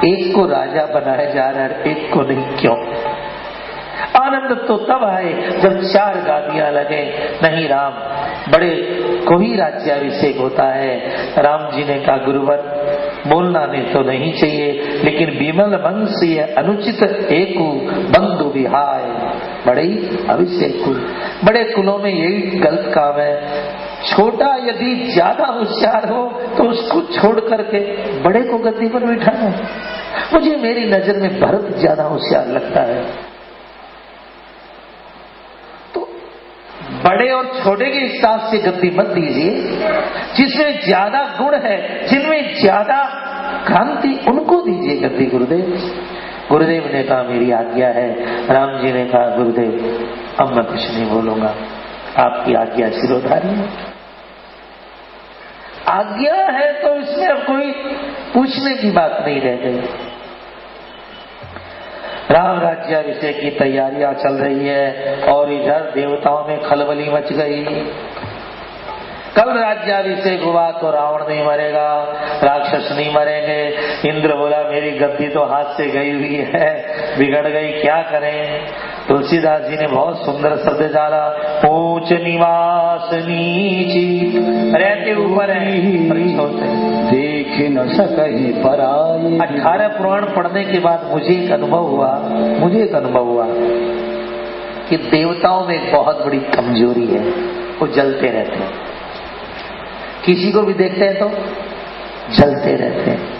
एक को राजा बनाया जा रहा है, एक को नहीं, क्यों? आनंद तो तब आए जब 4 गादियां लगे। नहीं राम, बड़े को ही राज्याभिषेक होता है। राम जी ने कहा गुरुवर, बोलना नहीं तो नहीं चाहिए, लेकिन विमल वंश ये अनुचित एकु बंधु विहाय, बड़े अभिषेक कुल, बड़े कुलों में यही गलत काम है। छोटा यदि ज्यादा होशियार हो तो उसको छोड़ करके बड़े को गद्दी पर बिठाना। मुझे मेरी नजर में भरत ज्यादा होशियार लगता है। बड़े और छोटे के हिसाब से गद्दी मत दीजिए, जिसमें ज्यादा गुण है, जिनमें ज्यादा क्रांति, उनको दीजिए गद्दी गुरुदेव। गुरुदेव ने कहा मेरी आज्ञा है। राम जी ने कहा गुरुदेव अब मैं कुछ नहीं बोलूंगा, आपकी आज्ञा सिरोधारी है। आज्ञा है तो इसमें अब कोई पूछने की बात नहीं रह गई। राम राज्याभिषेक की तैयारियां चल रही है और इधर देवताओं में खलबली मच गई। कल राज्याभिषेक हुआ तो रावण नहीं मरेगा, राक्षस नहीं मरेंगे। इंद्र बोला मेरी गद्दी तो हाथ से गई हुई है, बिगड़ गई, क्या करें? तुलसीदास जी ने बहुत सुंदर शब्द डाला, ऊंच निवास नीची, रहते ऊपर है, देख न सके पराई। 18 पुराण पढ़ने के बाद मुझे एक अनुभव हुआ कि देवताओं में एक बहुत बड़ी कमजोरी है, वो जलते रहते हैं। किसी को भी देखते हैं तो जलते रहते हैं।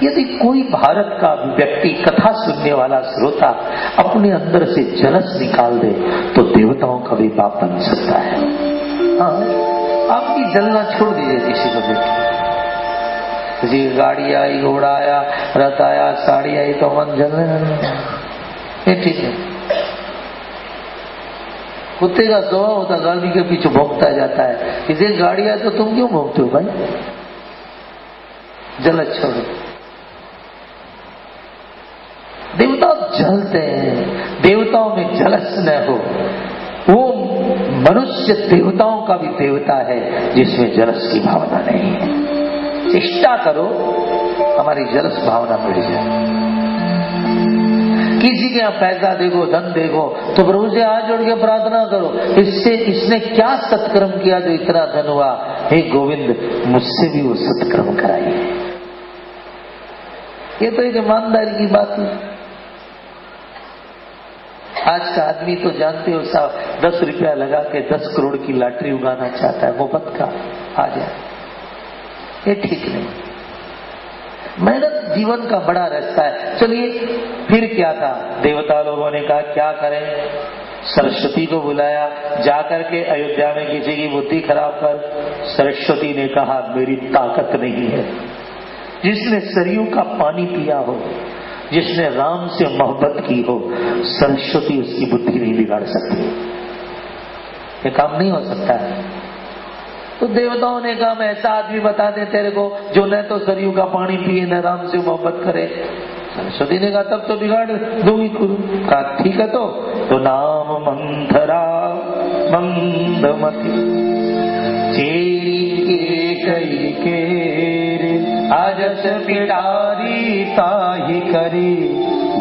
यदि कोई भारत का व्यक्ति, कथा सुनने वाला श्रोता अपने अंदर से जलस निकाल दे तो देवताओं का भी बाप बन सकता है। हाँ, आपकी जलना छोड़ दीजिए किसी को देख। किसी की गाड़ी आई, घोड़ा आया, रथ आया, साड़ी आई तो मन जलने लगा, ये ठीक है। कुत्ते का स्वभाव होता गाड़ी के पीछे भौंकता जाता है, किसी गाड़ी आए तो तुम क्यों भौंकते हो भाई? जलत छोड़ो। देवता जलते हैं, देवताओं में जलस न हो। वो मनुष्य देवताओं का भी देवता है जिसमें जलस की भावना नहीं है। चेष्टा करो हमारी जलस भावना बढ़ जाए। किसी के यहाँ पैसा देखो, धन देखो तो प्रभु से हाथ जोड़ के प्रार्थना करो, इसने क्या सत्कर्म किया जो इतना धन हुआ? हे गोविंद, मुझसे भी वो सत्कर्म कराइए। ये तो एक ईमानदारी की बात है। आज का आदमी तो जानते हो साहब, 10 रुपया लगा के 10 करोड़ की लॉटरी उगाना चाहता है, मुफ्त का आ जाए, ये ठीक नहीं। मेहनत जीवन का बड़ा रास्ता है। चलिए फिर क्या था? देवता लोगों ने कहा क्या करें? सरस्वती को बुलाया, जाकर के अयोध्या में किसी की बुद्धि खराब कर। सरस्वती ने कहा मेरी ताकत नहीं है। जिसने सरयू का पानी पिया हो, जिसने राम से मोहब्बत की हो, सरस्वती उसकी बुद्धि नहीं बिगाड़ सकती। ये काम नहीं हो सकता है। तो देवताओं ने कहा मैं ऐसा आदमी बता दे तेरे को जो न तो सरयू का पानी पिए न राम से मोहब्बत करे। सरस्वती ने कहा तब तो बिगाड़ दूंगी गुरु। कहा ठीक है, तो नाम मंथरा मंदमती चेरी के कई के आजस पिटारी ताही करी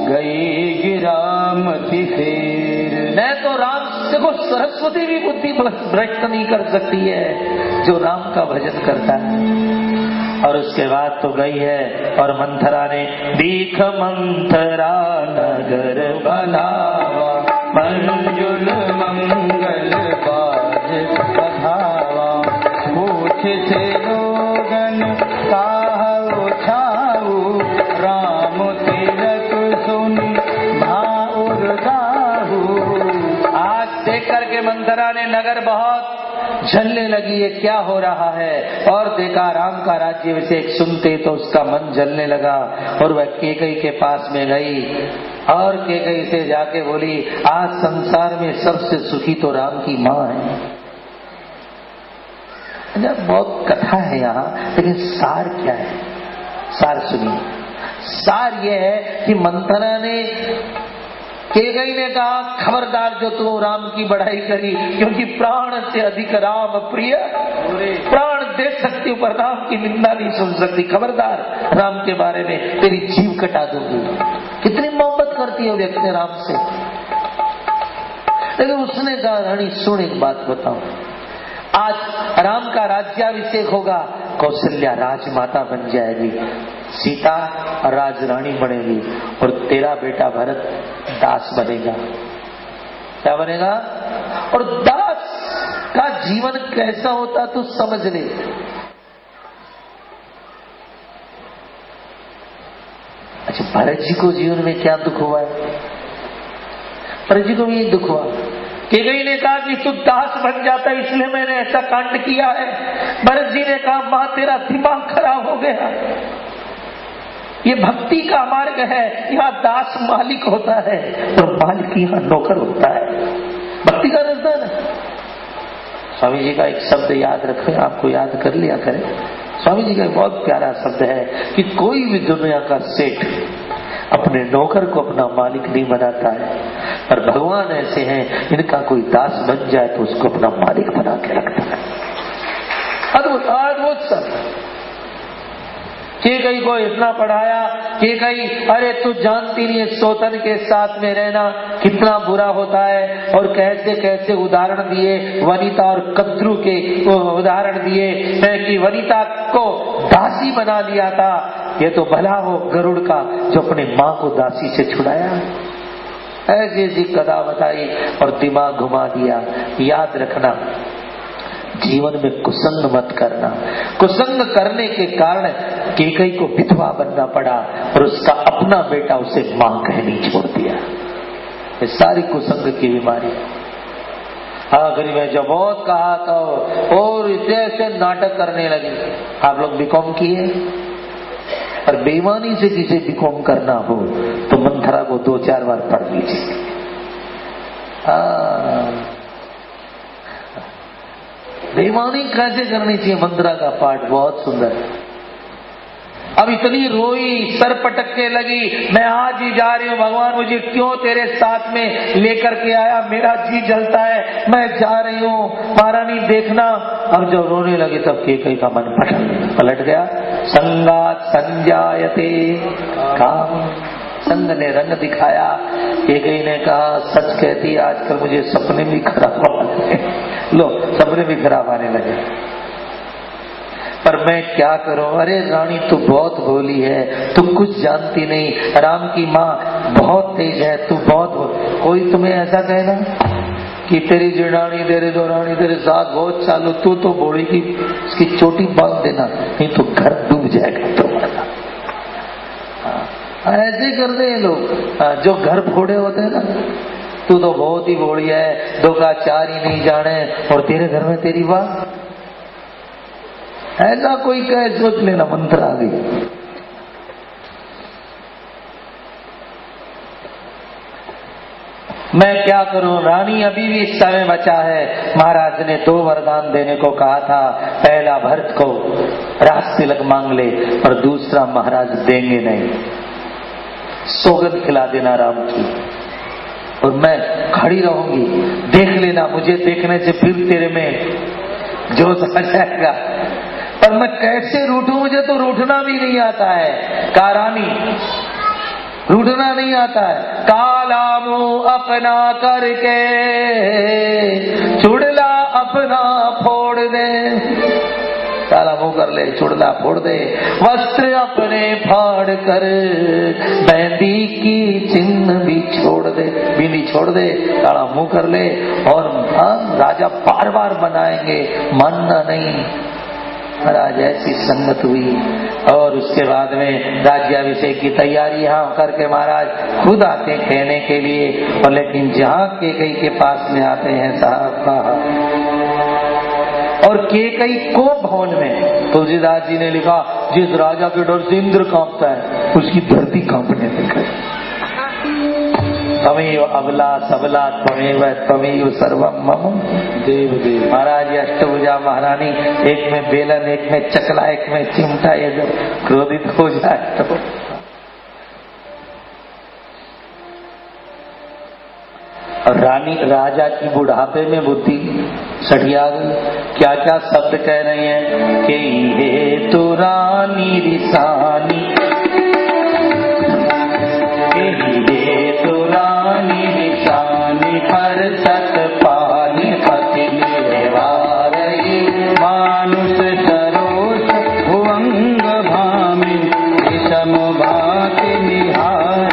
गई गिरामती फेर। न तो राम से को सरस्वती भी बुद्धि भ्रष्ट नहीं कर सकती है जो राम का भजन करता है। और उसके बाद तो गई है और मंथरा ने दीख मंथरा नगर बनावा, मंजुल मंगल बाज बधावा, पूछ से लोगन काहु छाऊ, राम तिलक सुनी भाउर गाहू। आज देख करके मंथरा ने नगर बहुत जलने लगी है, क्या हो रहा है? और देखा राम का राज्याभिषेक सुनते तो उसका मन जलने लगा और वह कैकेयी के पास में गई और कैकेयी से जाके बोली आज संसार में सबसे सुखी तो राम की माँ है। बहुत कथा है यहाँ, लेकिन सार क्या है? सार सुनिए। सार ये है कि मंथरा ने कैकेयी ने कहा खबरदार जो तू राम की बढ़ाई करी, क्योंकि प्राण से अधिक राम प्रिय, प्राण दे सकती हूँ पर राम की निंदा नहीं सुन सकती। खबरदार, राम के बारे में तेरी जीव कटा दूंगी। कितनी मोहब्बत करती है व्यक्ति राम से। लेकिन उसने कहा रानी सुन एक बात बताऊं, आज राम का राज्याभिषेक होगा, कौशल्या राजमाता बन जाएगी, सीता राजरानी बनेगी और तेरा बेटा भरत दास बनेगा। क्या बनेगा? और दास का जीवन कैसा होता तू समझ ले। अच्छा, भरत जी को जीवन में क्या दुख हुआ है? भरत जी को भी यही दुख हुआ। कैकेयी ने कहा कि तू दास बन जाता इसलिए मैंने ऐसा कांड किया है। भरत जी ने कहा मां तेरा दिमाग खराब हो गया, ये भक्ति का मार्ग है, यहाँ दास मालिक होता है और मालिक यहाँ नौकर होता है। भक्ति का रास्ता है ना। स्वामी जी का एक शब्द याद रखें, आपको याद कर लिया करें। स्वामी जी का एक बहुत प्यारा शब्द है कि कोई भी दुनिया का सेठ अपने नौकर को अपना मालिक नहीं बनाता है, पर भगवान ऐसे हैं इनका कोई दास बन जाए तो उसको अपना मालिक बना के रखता है। अद्भुत अद्भुत सब। कैकेयी को इतना पढ़ाया, कैकेयी अरे तू जानती नहीं है सौतन के साथ में रहना कितना बुरा होता है, और कैसे कैसे उदाहरण दिए वनिता और कद्रू के उदाहरण दिए कि वनिता को दासी बना दिया था। ये तो भला हो गरुड़ का जो अपने माँ को दासी से छुड़ाया। ऐसी ऐसी कथा बताई और दिमाग घुमा दिया। याद रखना, जीवन में कुसंग मत करना। कुसंग करने के कारण कैकेयी को विधवा बनना पड़ा और उसका अपना बेटा उसे मां कहनी छोड़ दिया। ये सारी कुसंग की बीमारी। आखिरी में जब बहुत कहा तो और ऐसे नाटक करने लगे। आप लोग बीकॉम किए, और बेईमानी से किसे बीकॉम करना हो तो मंथरा को 2-4 बार पढ़ लीजिए। बेईमानी कैसे करनी चाहिए, मंत्रा का पाठ बहुत सुंदर है। अब इतनी रोई, सर पटकने लगी, मैं आज ही जा रही हूँ, भगवान मुझे क्यों तेरे साथ में लेकर के आया, मेरा जी जलता है, मैं जा रही हूँ, महारानी देखना। अब जब रोने लगी तब कैकेयी का मन पलट गया। संगात संजायते काम, संग ने रंग दिखाया। कैकेयी ने कहा सच कहती आजकल मुझे सपने भी खराब आने लगे। लो, सपने भी खराब आने लगे, पर मैं क्या करूं। अरे रानी तू बहुत भोली है, तू कुछ जानती नहीं, राम की माँ बहुत तेज है, तू बहुत। कोई तुम्हें ऐसा कहे ना कि तेरी जेठानी तेरे दौरानी तेरे साथ बहुत चालू, तू तो बोली की इसकी चोटी बांध देना नहीं तो घर डूब जाएगा तुम्हारा। ऐसे करते हैं लोग जो घर फोड़े होते हैं ना। तू तो बहुत ही बोली है, 2 का 4 ही नहीं जाने, और तेरे घर में तेरी बात। ऐसा कोई कहे सोच लेना मंत्र आ गई। मैं क्या करूं, रानी अभी भी समय बचा है। महाराज ने 2 वरदान देने को कहा था। पहला भरत को राज तिलक मांग ले, और दूसरा महाराज देंगे नहीं, सौगंध खिला देना राम की, और मैं खड़ी रहूंगी, देख लेना, मुझे देखने से फिर तेरे में जोश आ जाएगा। पर मैं कैसे रूठूं, मुझे तो रूठना भी नहीं आता है। कहा रानी रूठना नहीं आता है। काला मुंह अपना करके चुड़ला अपना फोड़ दे, काला मुंह कर ले, चुड़ला फोड़ दे, वस्त्र अपने फाड़ कर मेहंदी की चिन्ह भी छोड़ दे, बिंदी छोड़ दे, काला मुंह कर ले, और राजा बार बार बनाएंगे, मानना नहीं। महाराज ऐसी संगत हुई, और उसके बाद में राज्याभिषेक की तैयारी यहाँ करके महाराज खुद आते हैं कहने के लिए, और लेकिन जहाँ कैकेयी के पास में आते हैं साहब का, और कैकेयी को भवन में तुलसीदास जी ने लिखा जिस राजा के डर से इंद्र कांपता है उसकी धरती कांपने लगी। त्वमेव अबला सबला त्वमेव त्वमेव सर्वम मम देव देव। महाराज अष्टभुजा महारानी, एक में बेलन, एक में चकला, एक में चिमटा, ये जब क्रोधित हो जाए तो और रानी राजा की बुढ़ापे में बुद्धि सठिया गई। क्या क्या शब्द कह रहे हैं कि हे तो रानी रिसानी, हे तो रानी रिसानी, हर सत पानी पति निर्वारई, मानुष सरोष भुवंग भामी, विषम भाति निहार,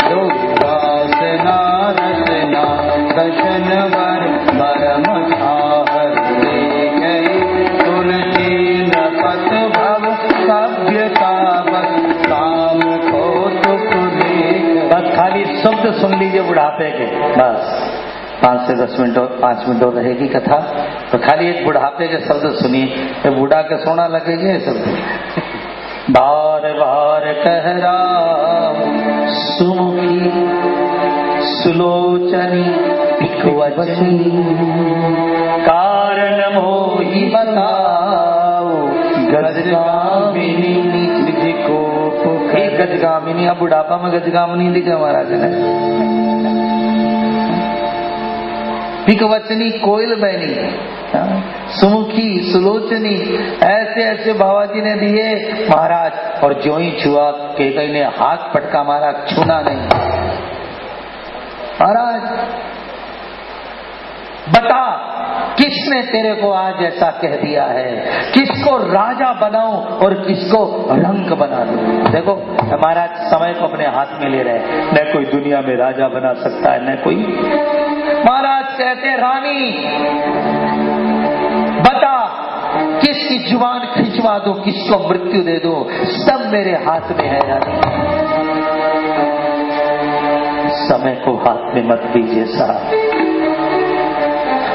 दुर्वासना रसना दशन वर मरम छाहर, ले गई तुलसी नपत भव सभ्यता बस, काम को तुक देख। बस खाली शब्द सुन लीजिए बुढ़ापे के, बस 5 से 10 मिनट और 5 मिनट और रहेगी कथा, तो खाली एक बुढ़ापे के शब्द सुनिए, बूढ़ा के सोना लगेगा ये शब्द। बार बार कह रहा सुमुखी सुलोचनी भिखवचनी, कारण मोहि बताओ, गजगामिनी निज को पुकार। गजगामिनी, अब बुढ़ापा में गजगामिनी लिखा महाराज ने। भिखवचनी कोयल बहनी, सुमुखी सुलोचनी, ऐसे ऐसे बाबाजी ने दिए महाराज, और जो ही छुआ केकई ने हाथ पटका मारा, छूना नहीं। महाराज बता किसने तेरे को आज ऐसा कह दिया है, किसको राजा बनाऊं और किसको रंक बना दूं। देखो महाराज समय को अपने हाथ में ले रहे, न कोई दुनिया में राजा बना सकता है न कोई। महाराज कहते रानी बता किसकी जुबान खिंचवा दो, किसको मृत्यु दे दो, सब मेरे हाथ में है रानी। समय को हाथ में मत दीजिए साहब।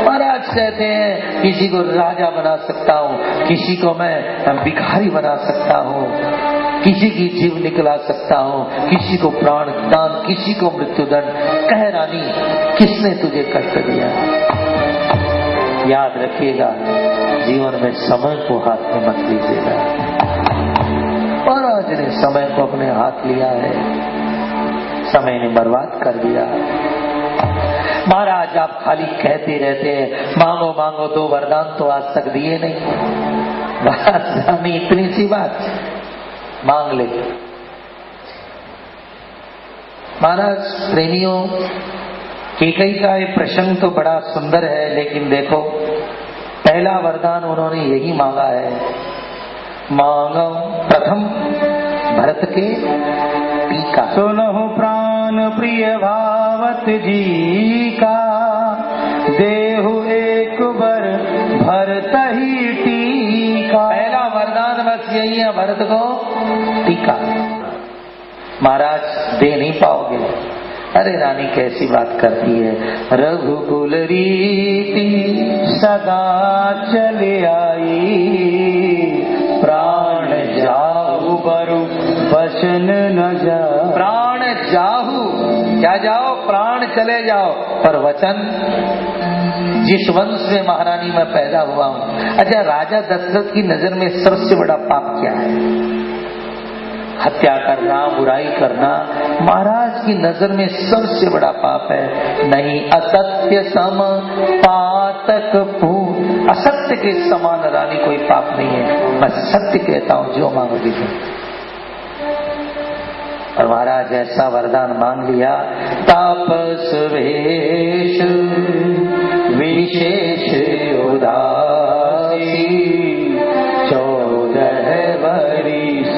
महाराज कहते हैं किसी को राजा बना सकता हूँ, किसी को मैं भिखारी बना सकता हूँ, किसी की जीव निकला सकता हूँ, किसी को प्राण दान, किसी को मृत्युदंड। कह रानी किसने तुझे कष्ट दिया। याद रखिएगा जीवन में समय को हाथ में मत लीजिएगा। महाराज ने समय को अपने हाथ लिया है, समय ने बर्बाद कर दिया। महाराज आप खाली कहते रहते हैं मांगो मांगो, 2 वरदान तो आज तक दिए नहीं। रानी इतनी सी बात मांग ले। महाराज प्रेमियों, केकई का ये प्रसंग तो बड़ा सुंदर है, लेकिन देखो पहला वरदान उन्होंने यही मांगा है। मांगो प्रथम भरत के टीका, सुनहु प्राण प्रिय भावत जी का, देहु एक बर भरत ही टीका। पहला वरदान बस यही है, भरत को टीका। महाराज दे नहीं पाओगे। अरे रानी कैसी बात करती है, रघुकुल रीति सदा चले आई, प्राण जाहु बरु वचन न जाओ। प्राण जाहु, क्या जाओ, प्राण चले जाओ, पर वचन। जिस वंश में महारानी मैं पैदा हुआ हूँ। अच्छा, राजा दशरथ की नजर में सबसे बड़ा पाप क्या है? हत्या करना, बुराई करना महाराज की नजर में सबसे बड़ा पाप है। नहीं असत्य सम पातक पूर्ण, असत्य के समान रानी कोई पाप नहीं है। मैं सत्य कहता हूँ, जो मांगो दीजिए। और महाराज ऐसा वरदान मांग लिया, तापस वेश विशेष उदासी, 14 वरिस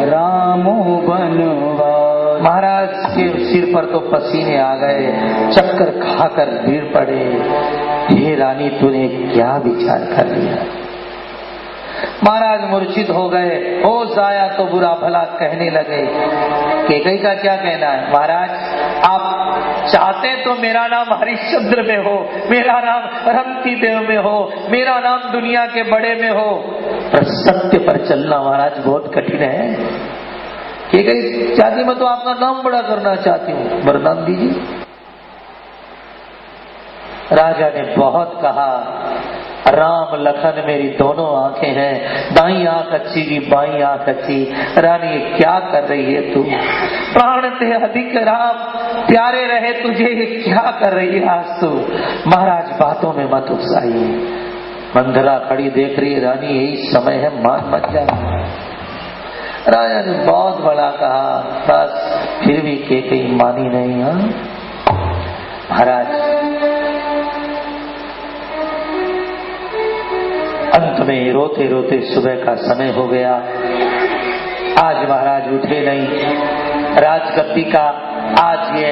रामो बनवास। महाराज के सिर पर तो पसीने आ गए, चक्कर खाकर गिर पड़े। हे रानी तूने क्या विचार कर लिया? महाराज मूर्छित हो गए, होश आया तो बुरा भला कहने लगे। केकई का क्या कहना है? महाराज आप चाहते तो मेरा नाम हरिश्चंद्र में हो, मेरा नाम रमती देव में हो, मेरा नाम दुनिया के बड़े में हो, पर सत्य पर चलना महाराज बहुत कठिन है। केकई चाहती मैं तो आपका नाम बड़ा करना चाहती हूँ, वरदान दीजिए। राजा ने बहुत कहा, राम लखन मेरी दोनों आंखें हैं, दाई आंख अच्छी की बाई आंख अच्छी। रानी क्या कर रही है तू? प्राण ते अधिक राम, प्यारे रहे तुझे, क्या कर रही है आज तू? महाराज बातों में मत उकसाइए। मंदरा खड़ी देख रही है, रानी यही समय है, मान मत जाना। राजा ने बहुत बड़ा कहा, बस फिर भी कैकेयी मानी नहीं। महाराज अंत में रोते रोते सुबह का समय हो गया। आज महाराज उठे नहीं। राजगद्दी का आज ये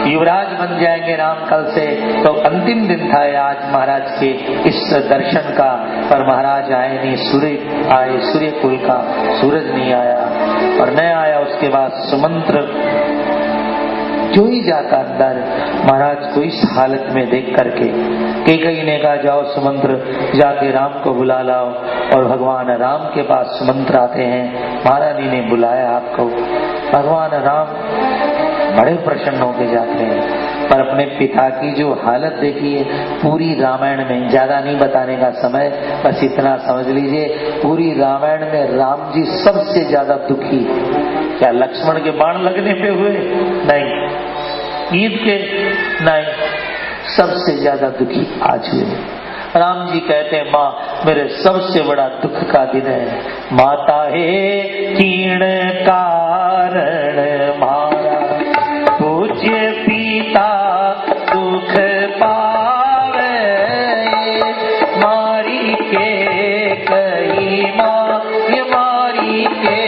युवराज बन जाएंगे राम कल से, तो अंतिम दिन था आज महाराज के इस दर्शन का, पर महाराज आए नहीं। सूर्य आए, सूर्य कुल का सूरज नहीं आया, और न आया उसके बाद सुमंत्र जो ही जाता अंदर महाराज को इस हालत में देख करके कैकेयी ने कहा, जाओ सुमंत्र जाके राम को बुला लाओ। और भगवान राम के पास सुमंत्र आते हैं। महारानी ने बुलाया आपको। भगवान राम बड़े प्रसन्न होके जाते हैं, पर अपने पिता की जो हालत देखी है पूरी रामायण में, ज्यादा नहीं बताने का समय, बस इतना समझ लीजिए, पूरी रामायण में राम जी सबसे ज्यादा दुखी। क्या लक्ष्मण के बाण लगने पे हुए? नहीं। ईद के? नहीं। सबसे ज्यादा दुखी आज हुए। राम जी कहते हैं, माँ मेरे सबसे बड़ा दुख का दिन है। माता हे कीर्ण कारण मारा, पूज्य पिता दुख पावे। मारी के कई माँ, ये मारी के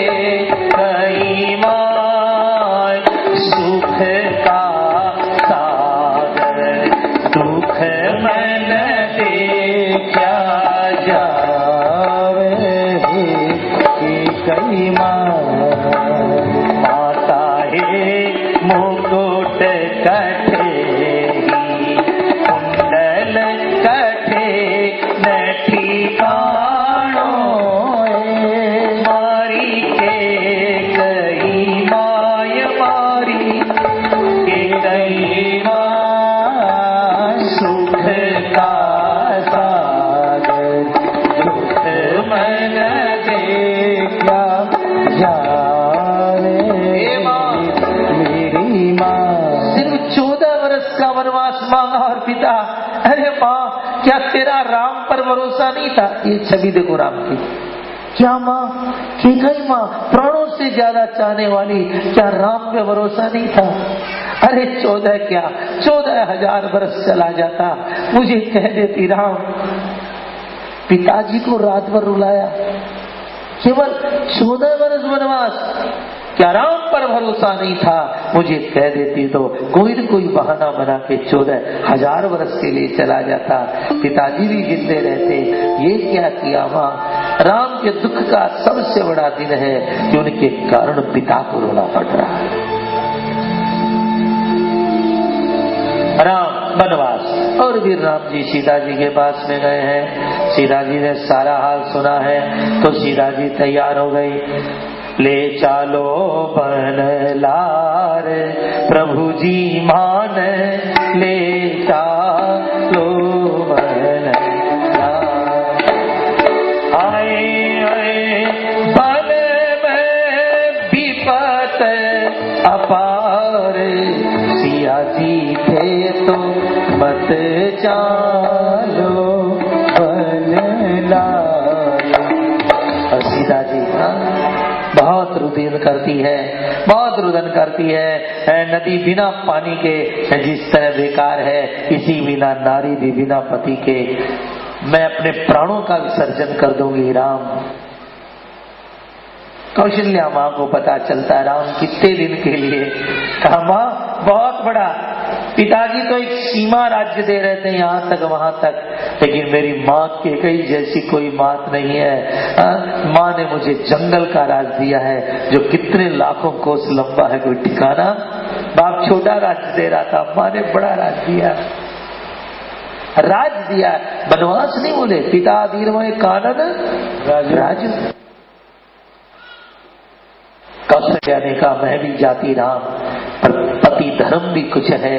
कई माँ, सुख का सागर दुख मन देखा जावे। कई माता है मुकुट कठे, कुंडल कठे न ठिकानो। मारी के कई माय, मारी के कई माय, सुख का सागर दुख मन देखा जावे। मेरी माँ सिर्फ 14 वर्ष का वनवास मांगा, और पिता, अरे माँ क्या तेरा राम पर भरोसा नहीं था? ये छवि देखो राम की। क्या माँ? कैकेयी माँ प्राणों से ज्यादा चाहने वाली, क्या राम पे भरोसा नहीं था? अरे 14 क्या, 14,000 वर्ष चला जाता, मुझे कह देती राम। पिताजी को रात भर रुलाया, केवल 14 वर्ष वनवास, क्या राम पर भरोसा नहीं था? मुझे कह देती तो कोई न कोई बहाना बना के 14,000 वर्ष के लिए चला जाता, पिताजी भी जिंदे रहते। ये क्या किया माँ? राम के दुख का सबसे बड़ा दिन है कि उनके कारण पिता को रोना पड़ रहा है। राम वनवास, और भी राम जी सीता जी के पास में गए हैं। सीता जी ने सारा हाल सुना है, तो सीता जी तैयार हो गई। ले चालो बन लार प्रभु जी मान, ले चालो बन लार। आए आए बन में विपत अपार, सिया जी थे तो मत चालो बन लार। और सीता जी बहुत रुदन करती है, बहुत रुदन करती है। नदी बिना पानी के जिस तरह बेकार है, इसी बिना नारी भी बिना पति के मैं अपने प्राणों का विसर्जन कर दूंगी राम। कौशल्या माँ को पता चलता राम कितने दिन के लिए, कहा माँ बहुत बड़ा, पिताजी तो एक सीमा राज्य दे रहे थे यहाँ तक वहां तक, लेकिन मेरी माँ के कई जैसी कोई बात नहीं है। माँ ने मुझे जंगल का राज दिया है जो कितने लाखों कोस लंबा है, कोई ठिकाना। बाप छोटा राज्य दे रहा था, माँ ने बड़ा राज दिया, राज दिया, वनवास नहीं बोले। पिता दीर्घमय कानन राज। कौशल्या ने कहा मैं भी जाती राम, पर पति धर्म भी कुछ है।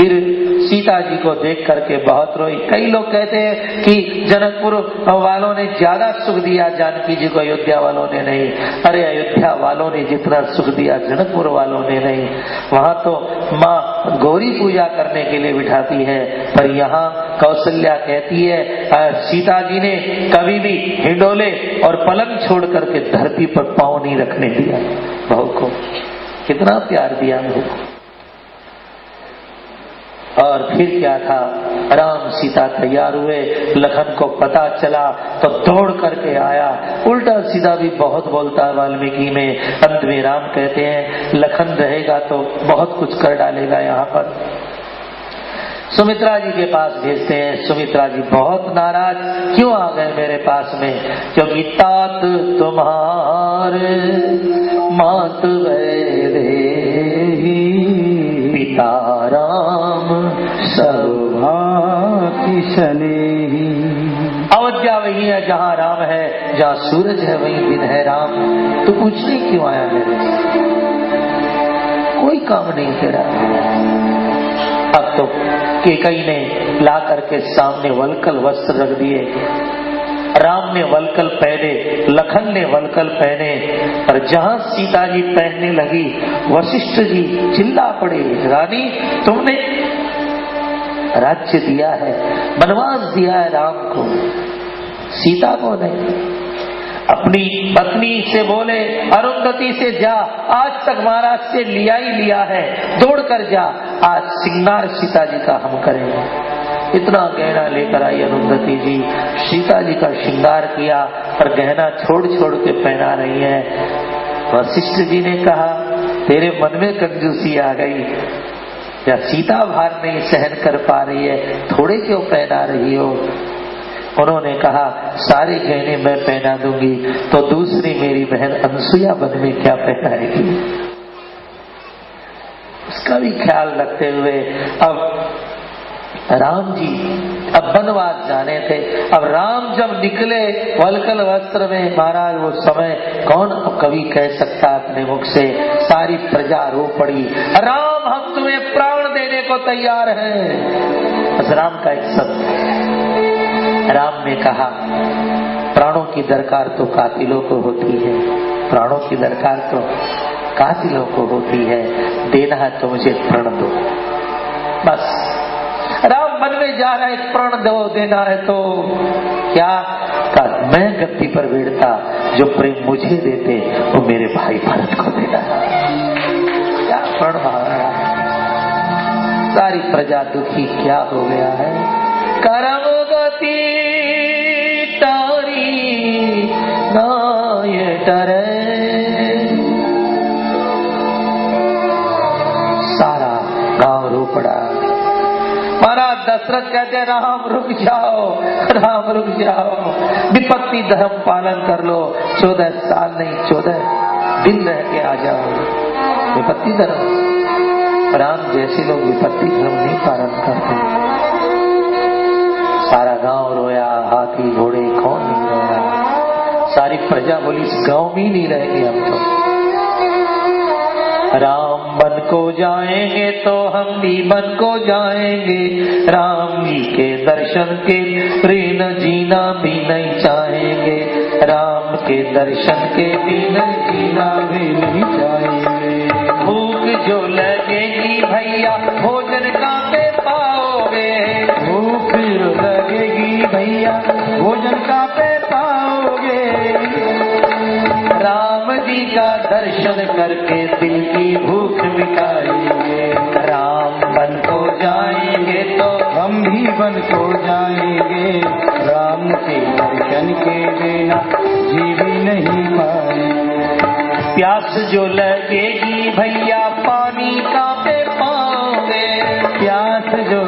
फिर सीता जी को देख करके बहुत रोई। कई लोग कहते हैं कि जनकपुर वालों ने ज्यादा सुख दिया जानकी जी को, अयोध्या वालों ने नहीं। अरे अयोध्या वालों ने जितना सुख दिया जनकपुर वालों ने नहीं। वहां तो माँ गौरी पूजा करने के लिए बिठाती है, पर यहाँ कौशल्या कहती है सीता जी ने कभी भी हिंडोले और पलंग छोड़ करके धरती पर पांव नहीं रखने दिया बहू को। कितना प्यार दिया बहू को। और फिर क्या था, राम सीता तैयार हुए, लखन को पता चला तो दौड़ करके आया। उल्टा सीधा भी बहुत बोलता है वाल्मीकि में। अंत में राम कहते हैं लखन रहेगा तो बहुत कुछ कर डालेगा। यहाँ पर सुमित्रा जी के पास भेजते हैं। सुमित्रा जी बहुत नाराज, क्यों आ गए मेरे पास में? क्योंकि तात तुम्हारे मात वैदेही पिता राम सर्वभाति स्नेही। अयोध्या वही है जहाँ राम है, जहाँ सूरज है वही दिन है राम। तो पूछने क्यों आया मेरे से? कोई काम नहीं तेरा। अब तो केकई ने ला करके सामने वलकल वस्त्र रख दिए। राम ने वलकल पहने, लखन ने वलकल पहने, और जहां सीता जी पहनने लगी वशिष्ठ जी चिल्ला पड़े, रानी तुमने राज्य दिया है, वनवास दिया है राम को, सीता को नहीं। अपनी पत्नी से बोले अरुंधति से जा, आज तक महाराज से लिया ही लिया है, दौड़ कर जा, आज सिंगार सीता जी का हम करेंगे। इतना गहना लेकर आई अरुंधति जी, सीता जी का श्रृंगार किया, और गहना छोड़ छोड़ के पहना रही है। वशिष्ठ जी ने कहा तेरे मन में कंजूसी आ गई, या सीता भार नहीं सहन कर पा रही है, थोड़े क्यों पहना रही हो? उन्होंने कहा सारे गहने मैं पहना दूंगी तो दूसरी मेरी बहन अनसुया वन में क्या पहनाएगी? उसका भी ख्याल रखते हुए अब राम जी अब वनवास जाने थे। अब राम जब निकले वलकल वस्त्र में, महाराज वो समय कौन कभी कह सकता अपने मुख से? सारी प्रजा रो पड़ी, राम हम तुम्हें प्राण देने को तैयार हैं। बस राम का एक सत्य, राम ने कहा प्राणों की दरकार तो कातिलों को होती है, प्राणों की दरकार तो कातिलों को होती है, देना है तो मुझे प्रण दो। बस राम मन में जा रहा है, प्रण दो, देना है तो क्या? मैं गद्दी पर बैठता, जो प्रेम मुझे देते वो मेरे भाई भरत को देना। क्या प्रण मांगा? सारी प्रजा दुखी क्या हो गया है? करम गति तारी नाय डरे, सारा गांव रो पड़ा। महाराज दशरथ कहते हैं राम रुक जाओ, राम रुक जाओ, विपत्ति धर्म पालन कर लो, 14 साल नहीं 14 दिन रह के आ जाओ। विपत्ति धर्म, राम जैसे लोग विपत्ति धर्म नहीं पालन करते। सारा गांव रोया, हाथी घोड़े कौन नहीं रोया? सारी प्रजा बोली इस गांव में ही नहीं रहेंगे हम तो। राम बन को जाएंगे तो हम भी बन को जाएंगे, राम जी के दर्शन के ऋण जीना भी नहीं चाहेंगे, राम के दर्शन के बिना जीना भी नहीं चाहेंगे। भूख जो लगेगी भैया भोजन कहाँ पे पाओगे? भूख जो लगेगी भैया भोजन कहाँ पे पाओगे? राम जी का दर्शन करके दिल की भूख मिटाएंगे, राम बन को जाएंगे तो हम भी बन को जाएंगे, राम के दर्शन के बिना जी भी नहीं पाएंगे। प्यास जो लगेगी भैया पानी कहाँ पे पाओगे? प्यास जो